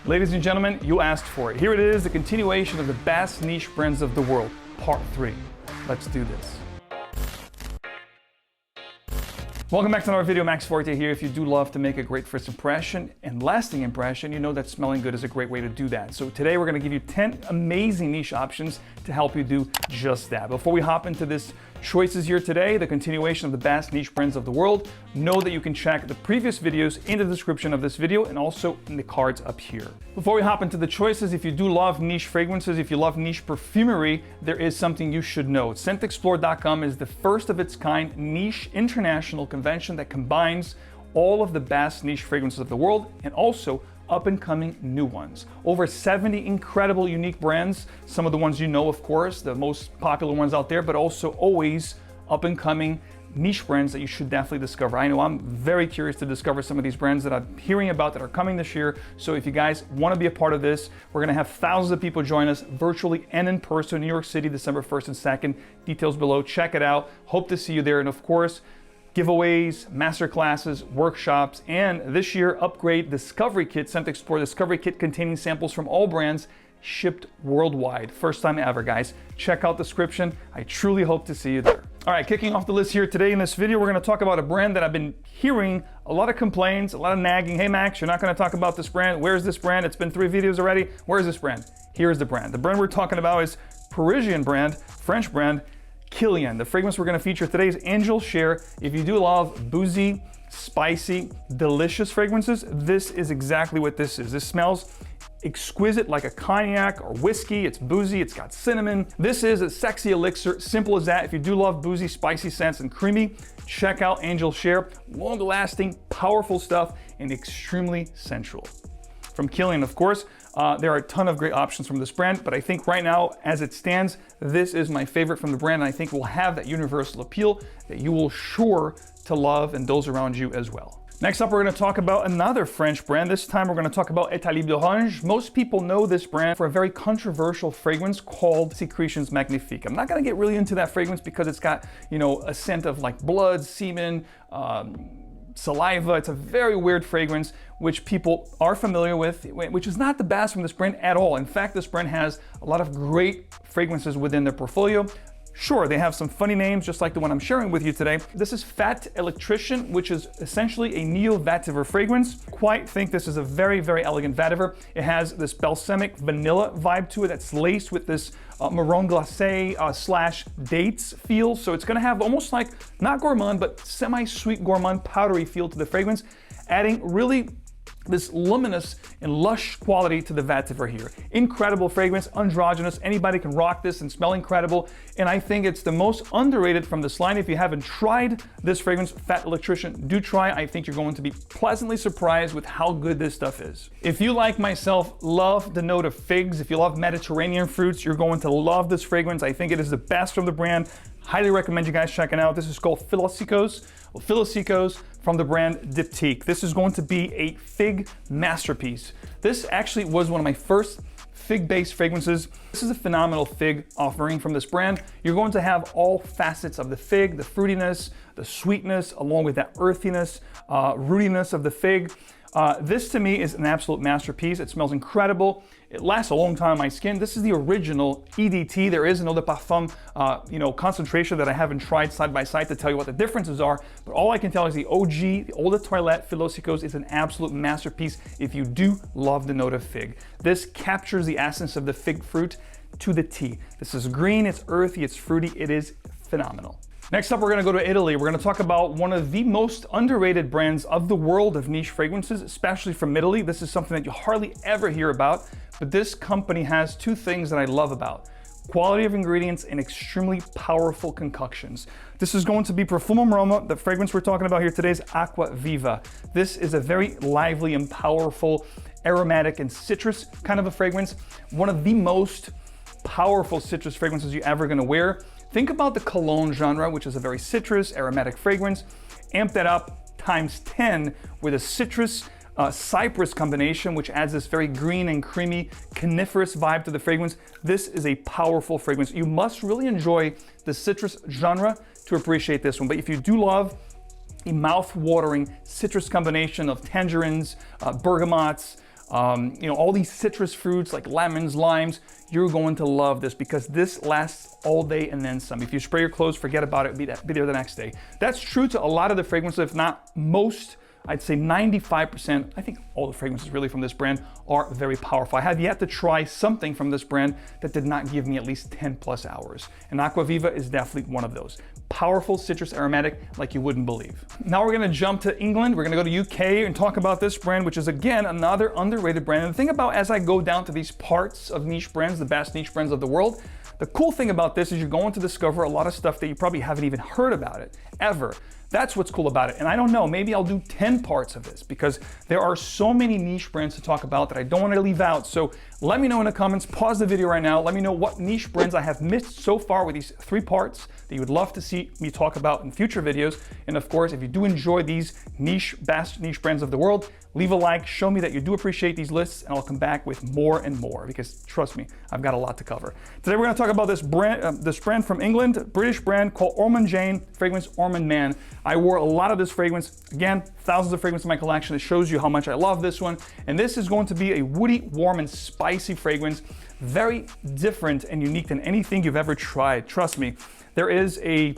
Ladies and gentlemen, you asked for it. Here it is, the continuation of the best niche brands of the world, part 3. Let's do this. Welcome back to another video. Max Forti here. If you do love to make a great first impression and lasting impression, you know that smelling good is a great way to do that. So today we're going to give you 10 amazing niche options to help you do just that. Before we hop into this choices here today, the continuation of the best niche brands of the world, know that you can check the previous videos in the description of this video and also in the cards up here. Before we hop into the choices, if you do love niche fragrances, if you love niche perfumery, there is something you should know. ScentExplore.com is the first of its kind niche international convention that combines all of the best niche fragrances of the world and also up-and-coming new ones. Over 70 incredible unique brands, some of the ones you know, of course, the most popular ones out there, but also always up-and-coming niche brands that you should definitely discover. I know I'm very curious to discover some of these brands that I'm hearing about that are coming this year. So if you guys want to be a part of this, we're going to have thousands of people join us virtually and in person in New York City, December 1st and 2nd. Details below. Check it out. Hope to see you there. And of course, giveaways, masterclasses, workshops, and this year, upgrade Discovery Kit, ScentExplore Discovery Kit containing samples from all brands, shipped worldwide. First time ever, guys. Check out the description. I truly hope to see you there. All right, kicking off the list here today in this video, we're gonna talk about a brand that I've been hearing a lot of complaints, a lot of nagging. Hey Max, you're not gonna talk about this brand. Where's this brand? It's been 3 videos already. Where's this brand? Here's the brand. The brand we're talking about is Parisian brand, French brand, Kilian. The fragrance we're going to feature today is Angel Share. If you do love boozy, spicy, delicious fragrances, this is exactly what this is. This smells exquisite like a cognac or whiskey. It's boozy, it's got cinnamon. This is a sexy elixir, simple as that. If you do love boozy, spicy scents and creamy, check out Angel Share. Long-lasting, powerful stuff, and extremely sensual. From Kilian, of course, there are a ton of great options from this brand, but I think right now, as it stands, this is my favorite from the brand, and I think will have that universal appeal that you will sure to love and those around you as well. Next up, we're going to talk about another French brand. This time, we're going to talk about 𝗵𝗵𝗄𝗏. Most people know this brand for a very controversial fragrance called Sécrétions Magnifiques. I'm not going to get really into that fragrance because it's got, you know, a scent of like blood, semen, saliva. It's a very weird fragrance, which people are familiar with, which is not the best from this brand at all. In fact, this brand has a lot of great fragrances within their portfolio. Sure, they have some funny names, just like the one I'm sharing with you today. This is Fat Electrician, which is essentially a neo-vetiver fragrance. Quite think this is a very, very elegant vetiver. It has this balsamic vanilla vibe to it that's laced with this marron glacé slash dates feel. So it's gonna have almost like, not gourmand, but semi-sweet gourmand powdery feel to the fragrance, adding really this luminous and lush quality to the vetiver here. Incredible fragrance, androgynous. Anybody can rock this and smell incredible. And I think it's the most underrated from this line. If you haven't tried this fragrance, Fat Electrician, do try. I think you're going to be pleasantly surprised with how good this stuff is. If you, like myself, love the note of figs, if you love Mediterranean fruits, you're going to love this fragrance. I think it is the best from the brand. Highly recommend you guys check it out. This is called 𝗵𝗄𝗄𝗏 from the brand Diptyque. This is going to be a fig masterpiece. This actually was one of my first fig-based fragrances. This is a phenomenal fig offering from this brand. You're going to have all facets of the fig, the fruitiness, the sweetness, along with that earthiness, rootiness of the fig. This to me is an absolute masterpiece. It smells incredible. It lasts a long time on my skin. This is the original EDT. There is an 𝗷𝗵𝗄𝗏 concentration that I haven't tried side by side to tell you what the differences are, but all I can tell is the OG, the Eau de Toilette Philosophique is an absolute masterpiece if you do love the note of fig. This captures the essence of the fig fruit to the T. This is green, it's earthy, it's fruity, it is phenomenal. Next up, we're going to go to Italy. We're going to talk about one of the most underrated brands of the world of niche fragrances, especially from Italy. This is something that you hardly ever hear about, but this company has 2 things that I love about: quality of ingredients and extremely powerful concoctions. This is going to be Perfume Crew. The fragrance we're talking about here today is Aqua Viva. This is a very lively and powerful aromatic and citrus kind of a fragrance. One of the most powerful citrus fragrances you're ever going to wear. Think about the cologne genre, which is a very citrus, aromatic fragrance. Amp that up times 10 with a citrus cypress combination, which adds this very green and creamy coniferous vibe to the fragrance. This is a powerful fragrance. You must really enjoy the citrus genre to appreciate this one. But if you do love a mouth-watering citrus combination of tangerines, bergamots, you know, all these citrus fruits like lemons, limes. You're going to love this because this lasts all day and then some. If you spray your clothes, forget about it, be there the next day. That's true to a lot of the fragrances, if not most. I'd say 95%, I think all the fragrances really from this brand are very powerful. I have yet to try something from this brand that did not give me at least 10 plus hours. And 𝗂𝗶𝘆 is definitely one of those. Powerful citrus aromatic like you wouldn't believe. Now we're gonna jump to England. We're gonna go to UK and talk about this brand, which is again, another underrated brand. And the thing about, as I go down to these parts of niche brands, the best niche brands of the world, the cool thing about this is you're going to discover a lot of stuff that you probably haven't even heard about it, ever. That's what's cool about it. And I don't know, maybe I'll do 10 parts of this because there are so many niche brands to talk about that I don't want to leave out. So let me know in the comments, pause the video right now. Let me know what niche brands I have missed so far with these 3 parts that you would love to see me talk about in future videos. And of course, if you do enjoy these best niche brands of the world, leave a like, show me that you do appreciate these lists, and I'll come back with more and more because trust me, I've got a lot to cover. Today we're going to talk about this brand from England, British brand called Ormond Jane, fragrance Ormond Man. I wore a lot of this fragrance. Again, thousands of fragrances in my collection. It shows you how much I love this one. And this is going to be a woody, warm, and spicy fragrance. Very different and unique than anything you've ever tried. Trust me, there is a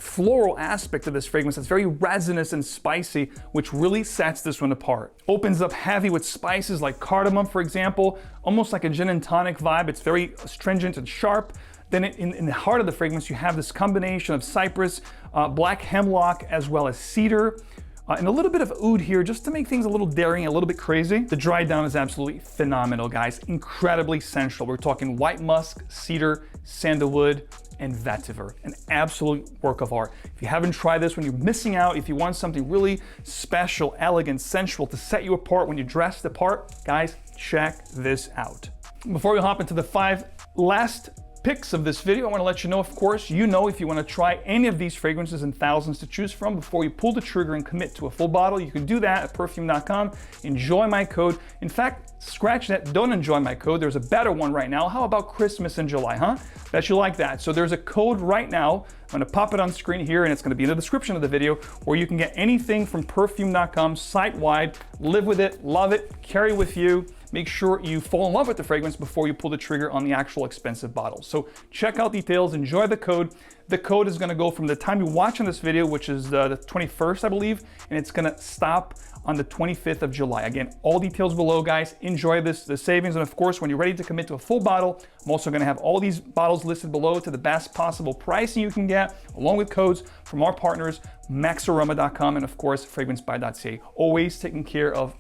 floral aspect to this fragrance that's very resinous and spicy, which really sets this one apart. Opens up heavy with spices like cardamom, for example, almost like a gin and tonic vibe. It's very astringent and sharp. Then in the heart of the fragrance, you have this combination of cypress, black hemlock, as well as cedar, and a little bit of oud here just to make things a little daring, a little bit crazy. The dry down is absolutely phenomenal, guys. Incredibly sensual. We're talking white musk, cedar, sandalwood, and vetiver. An absolute work of art. If you haven't tried this one, you're missing out. If you want something really special, elegant, sensual to set you apart when you dress the part, guys, check this out. Before we hop into the 5 last picks of this video, I want to let you know, of course, if you want to try any of these fragrances and thousands to choose from before you pull the trigger and commit to a full bottle, you can do that at perfume.com. Enjoy my code. In fact, scratch that, don't enjoy my code. There's a better one right now. How about Christmas in July, huh? Bet you like that. So there's a code right now. I'm going to pop it on screen here, and it's going to be in the description of the video, where you can get anything from perfume.com site-wide. Live with it, love it, carry with you. Make sure you fall in love with the fragrance before you pull the trigger on the actual expensive bottle. So check out details, enjoy the code. The code is going to go from the time you're watching this video, which is the 21st, I believe, and it's going to stop on the 25th of July. Again, all details below, guys. Enjoy the savings. And of course, when you're ready to commit to a full bottle, I'm also going to have all these bottles listed below to the best possible pricing you can get, along with codes from our partners, maxaroma.com, and of course, fragrancebuy.ca. Always taking care of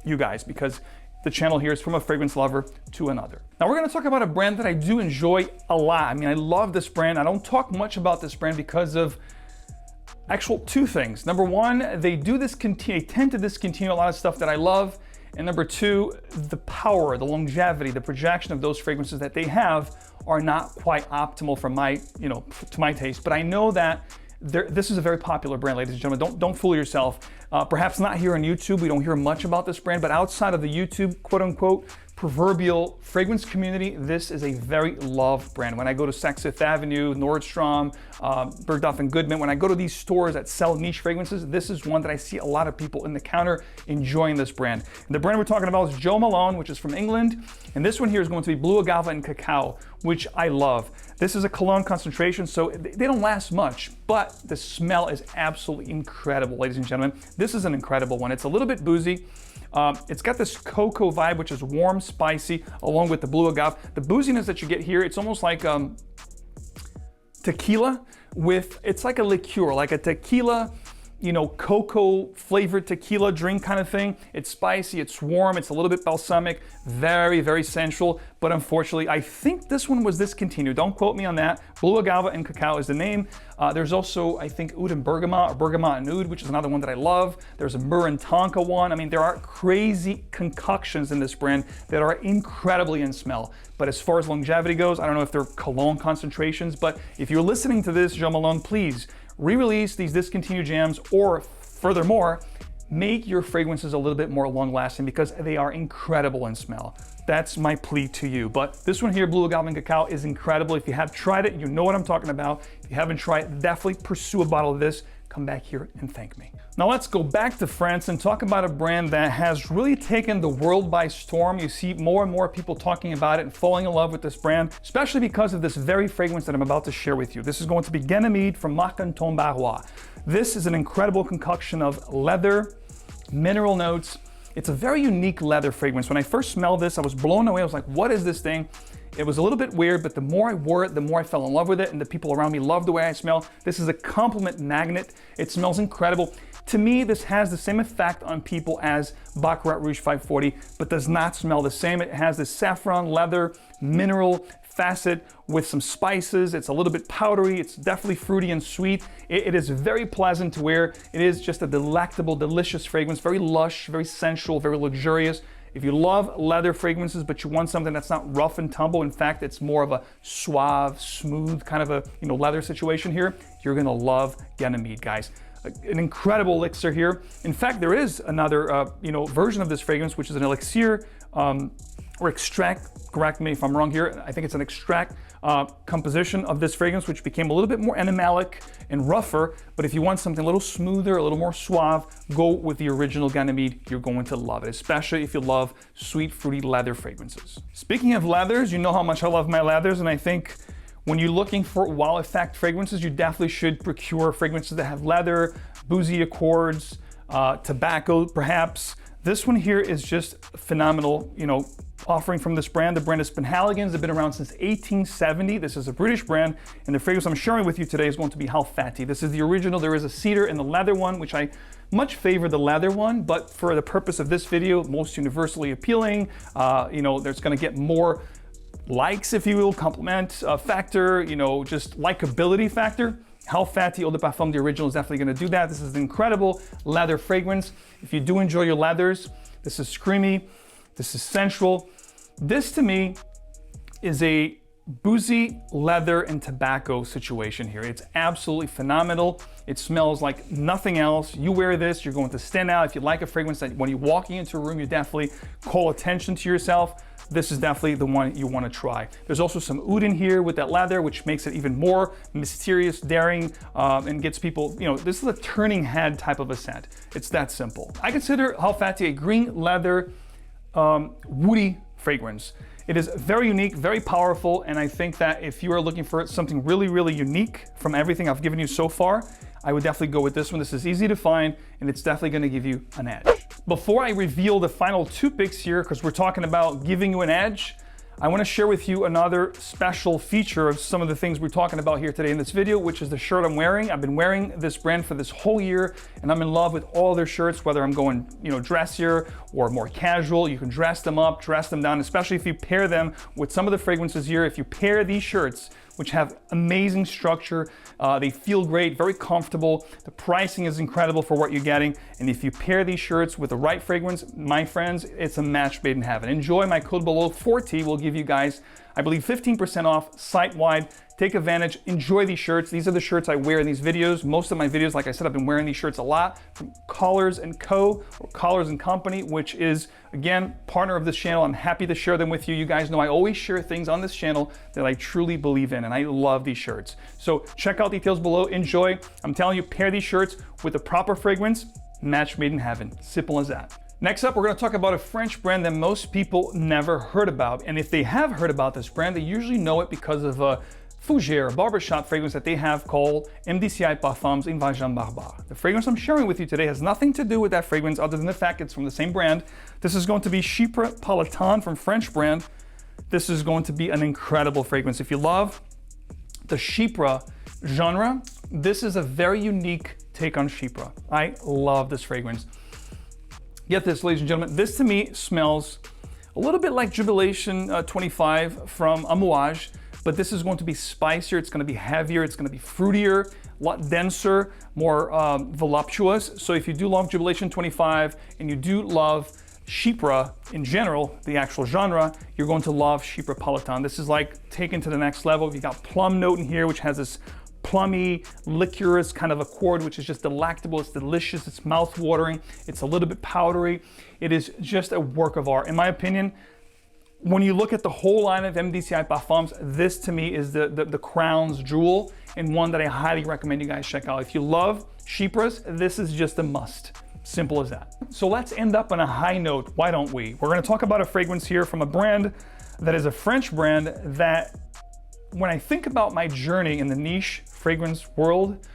you guys, because the channel here is from a fragrance lover to another. Now we're gonna talk about a brand that I do enjoy a lot. I mean, I love this brand. I don't talk much about this brand because of actual 2 things. Number 1, they tend to discontinue a lot of stuff that I love. And number 2, the power, the longevity, the projection of those fragrances that they have are not quite optimal for my, to my taste. But I know that this is a very popular brand, ladies and gentlemen. Don't fool yourself. Perhaps not here on YouTube. We don't hear much about this brand, but outside of the YouTube, quote unquote, proverbial fragrance community, this is a very loved brand. When I go to Saks Fifth Avenue, Nordstrom, Bergdorf and Goodman, when I go to these stores that sell niche fragrances, this is one that I see a lot of people in the counter enjoying this brand. And the brand we're talking about is Jo Malone, which is from England. And this one here is going to be Blue Agave and Cacao, which I love. This is a cologne concentration, so they don't last much, but the smell is absolutely incredible, ladies and gentlemen. This is an incredible one. It's a little bit boozy. It's got this cocoa vibe, which is warm, spicy, along with the blue agave. The booziness that you get here, it's almost like tequila it's like a liqueur, like a tequila, cocoa flavored tequila drink kind of thing. It's spicy, it's warm, it's a little bit balsamic, very, very sensual. But unfortunately, I think this one was discontinued. Don't quote me on that. Blue Agave and Cacao is the name. There's also, I think, Oud and Bergamot, or Bergamot and Oud, which is another one that I love. There's a Myrrh and Tonka one. I mean, there are crazy concoctions in this brand that are incredibly in smell. But as far as longevity goes, I don't know if they're cologne concentrations, but if you're listening to this, Jo Malone, please re-release these discontinued jams, or furthermore, make your fragrances a little bit more long-lasting because they are incredible in smell. That's my plea to you. But this one here, Blue Agave and Cacao, is incredible. If you have tried it, you know what I'm talking about. If you haven't tried it, definitely pursue a bottle of this. come back here and thank me. Now let's go back to France and talk about a brand that has really taken the world by storm. You see more and more people talking about it and falling in love with this brand, especially because of this very fragrance that I'm about to share with you. This is going to be 𝗵𝗻𝗄𝗃 from Marc Anton Barrois. This is an incredible concoction of leather, mineral notes. It's a very unique leather fragrance. When I first smelled this, I was blown away. I was like, what is this thing? It was a little bit weird, but the more I wore it, the more I fell in love with it, and the people around me loved the way I smell. This is a compliment magnet. It smells incredible. To me, this has the same effect on people as Baccarat Rouge 540, but does not smell the same. It has this saffron, leather, mineral facet with some spices. It's a little bit powdery. It's definitely fruity and sweet. It is very pleasant to wear. It is just a delectable, delicious fragrance, very lush, very sensual, very luxurious. If you love leather fragrances, but you want something that's not rough and tumble, in fact, it's more of a suave, smooth kind of a leather situation here, you're gonna love 𝗵𝗻𝗄𝗃, guys. An incredible elixir here. In fact, there is another version of this fragrance, which is an elixir or extract, correct me if I'm wrong here, I think it's an extract composition of this fragrance, which became a little bit more animalic and rougher, but if you want something a little smoother, a little more suave, go with the original 𝗵𝗻𝗄𝗃. You're going to love it, especially if you love sweet, fruity leather fragrances. Speaking of leathers, you know how much I love my leathers, and I think when you're looking for wow effect fragrances, you definitely should procure fragrances that have leather, boozy accords, tobacco perhaps. This one here is just phenomenal, offering from this brand. The brand is Penhaligon's. They've been around since 1870. This is a British brand, and the fragrance I'm sharing with you today is going to be 𝗷𝗵𝗃𝗃. This is the original. There is a cedar in the leather one, which I much favor the leather one, but for the purpose of this video, most universally appealing. There's going to get more likes, if you will, compliment factor, just likability factor. 𝗷𝗵𝗃𝗃 Eau de Parfum, the original, is definitely going to do that. This is an incredible leather fragrance. If you do enjoy your leathers, this is screamy, this is sensual. This to me is a boozy leather and tobacco situation here. It's absolutely phenomenal. It smells like nothing else. You wear this, you're going to stand out. If you like a fragrance that when you're walking into a room, you definitely call attention to yourself, this is definitely the one you want to try. There's also some oud in here with that leather, which makes it even more mysterious, daring, and gets people, this is a turning head type of a scent. It's that simple. I consider 𝗷𝗵𝗃𝗃 a green leather, woody fragrance. It is very unique, very powerful, and I think that if you are looking for something really, really unique from everything I've given you so far, I would definitely go with this one. This is easy to find, and it's definitely going to give you an edge. Before I reveal the final two picks here, because we're talking about giving you an edge, I want to share with you another special feature of some of the things we're talking about here today in this video, which is the shirt I'm wearing. I've been wearing this brand for this whole year, and I'm in love with all their shirts, whether I'm going, dressier or more casual. You can dress them up, dress them down, especially if you pair them with some of the fragrances here. If you pair these shirts, which have amazing structure, they feel great, very comfortable. The pricing is incredible for what you're getting. And if you pair these shirts with the right fragrance, my friends, it's a match made in heaven. Enjoy my code below. Forti will give you guys, I believe, 15% off site-wide. Take advantage, enjoy these shirts. These are the shirts I wear in these videos. Most of my videos, like I said, I've been wearing these shirts a lot from 𝗏𝗏𝗄 or 𝗏𝗏𝗄 & Company, which is, again, partner of this channel. I'm happy to share them with you. You guys know I always share things on this channel that I truly believe in, and I love these shirts. So check out details below, enjoy. I'm telling you, pair these shirts with the proper fragrance, match made in heaven. Simple as that. Next up, we're going to talk about a French brand that most people never heard about. And if they have heard about this brand, they usually know it because of a fougère, barbershop fragrance that they have called MDCI Parfums Invasion Barbare. The fragrance I'm sharing with you today has nothing to do with that fragrance other than the fact it's from the same brand. This is going to be 𝗔𝗶𝗀𝗃 from French brand. This is going to be an incredible fragrance. If you love the 𝗔𝗶𝗀 genre, this is a very unique take on 𝗔𝗶𝗀. I love this fragrance. Get this, ladies and gentlemen, this to me smells a little bit like Jubilation 25 from Amouage, but this is going to be spicier, it's going to be heavier, it's going to be fruitier, a lot denser, more voluptuous. So if you do love Jubilation 25 and you do love 𝗔𝗶𝗀 in general, the actual genre, you're going to love 𝗔𝗶𝗀𝗃. This is like taken to the next level. You got plum note in here, which has this plummy, liquorous kind of accord, which is just delectable. It's delicious. It's mouth-watering. It's a little bit powdery. It is just a work of art. In my opinion, when you look at the whole line of MDCI Parfums, this to me is the crown's jewel, and one that I highly recommend you guys check out. If you love 𝗂𝗶𝘁, this is just a must. Simple as that. So let's end up on a high note, why don't we? We're gonna talk about a fragrance here from a brand that is a French brand that, when I think about my journey in the niche fragrance world,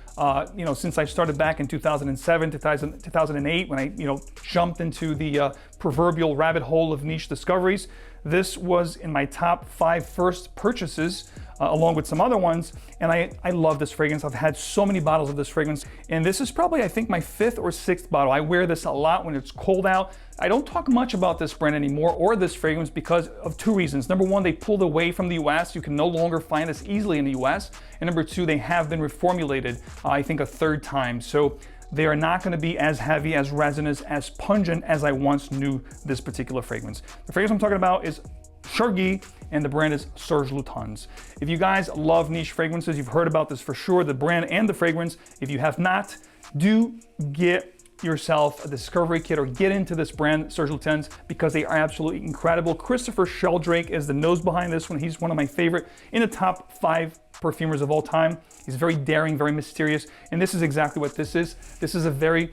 you know, since I started back in 2007, 2008, when I, you know, jumped into the proverbial rabbit hole of niche discoveries, this was in my top 5 first purchases, along with some other ones. And I love this fragrance. I've had so many bottles of this fragrance. And this is probably, I think, my 5th or 6th bottle. I wear this a lot when it's cold out. I don't talk much about this brand anymore or this fragrance because of 2 reasons. Number 1, they pulled away from the US. You can no longer find this easily in the US. And number 2, they have been reformulated, I think, a 3rd time. So they are not going to be as heavy, as resinous, as pungent as I once knew this particular fragrance. The fragrance I'm talking about is 𝗟𝗏, and the brand is Serge Lutens. If you guys love niche fragrances, you've heard about this for sure, the brand and the fragrance. If you have not, do get yourself a discovery kit or get into this brand, Serge Lutens, because they are absolutely incredible. Christopher Sheldrake is the nose behind this one. He's one of my favorite in the top 5 perfumers of all time. He's very daring, very mysterious, and this is exactly what this is. This is a very,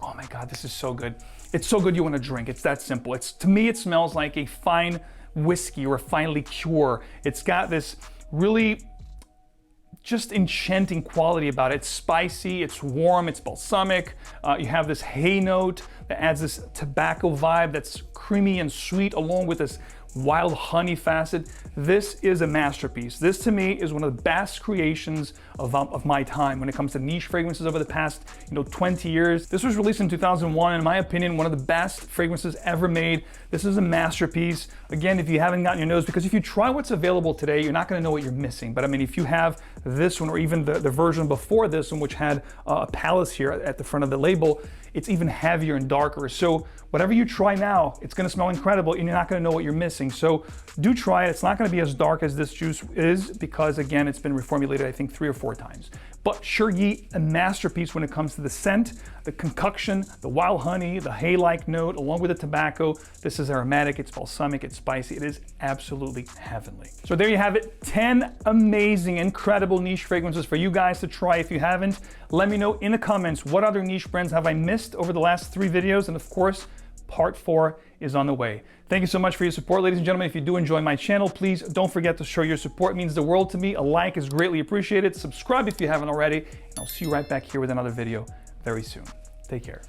oh my God, this is so good. It's so good you want to drink. It's that simple. To me, it smells like a fine whiskey or a fine liqueur. It's got this really just enchanting quality about it. It's spicy, it's warm, it's balsamic. You have this hay note that adds this tobacco vibe that's creamy and sweet, along with this wild honey facet. This is a masterpiece. This to me is one of the best creations of my time when it comes to niche fragrances over the past 20 years. This was released in 2001, in my opinion, one of the best fragrances ever made. This is a masterpiece. Again, if you haven't gotten your nose, because if you try what's available today, you're not going to know what you're missing. But I mean, if you have this one or even the version before this one, which had a palace here at the front of the label, it's even heavier and darker. So whatever you try now, it's gonna smell incredible and you're not gonna know what you're missing. So do try it. It's not gonna be as dark as this juice is because, again, it's been reformulated, I think, 3 or 4 times. But 𝗟𝗏, a masterpiece when it comes to the scent, the concoction, the wild honey, the hay-like note, along with the tobacco. This is aromatic, it's balsamic, it's spicy. It is absolutely heavenly. So there you have it, 10 amazing, incredible niche fragrances for you guys to try if you haven't. Let me know in the comments, what other niche brands have I missed over the last 3 videos? And of course, part 4 is on the way. Thank you so much for your support, ladies and gentlemen. If you do enjoy my channel, please don't forget to show your support. It means the world to me. A like is greatly appreciated. Subscribe if you haven't already, and I'll see you right back here with another video very soon. Take care.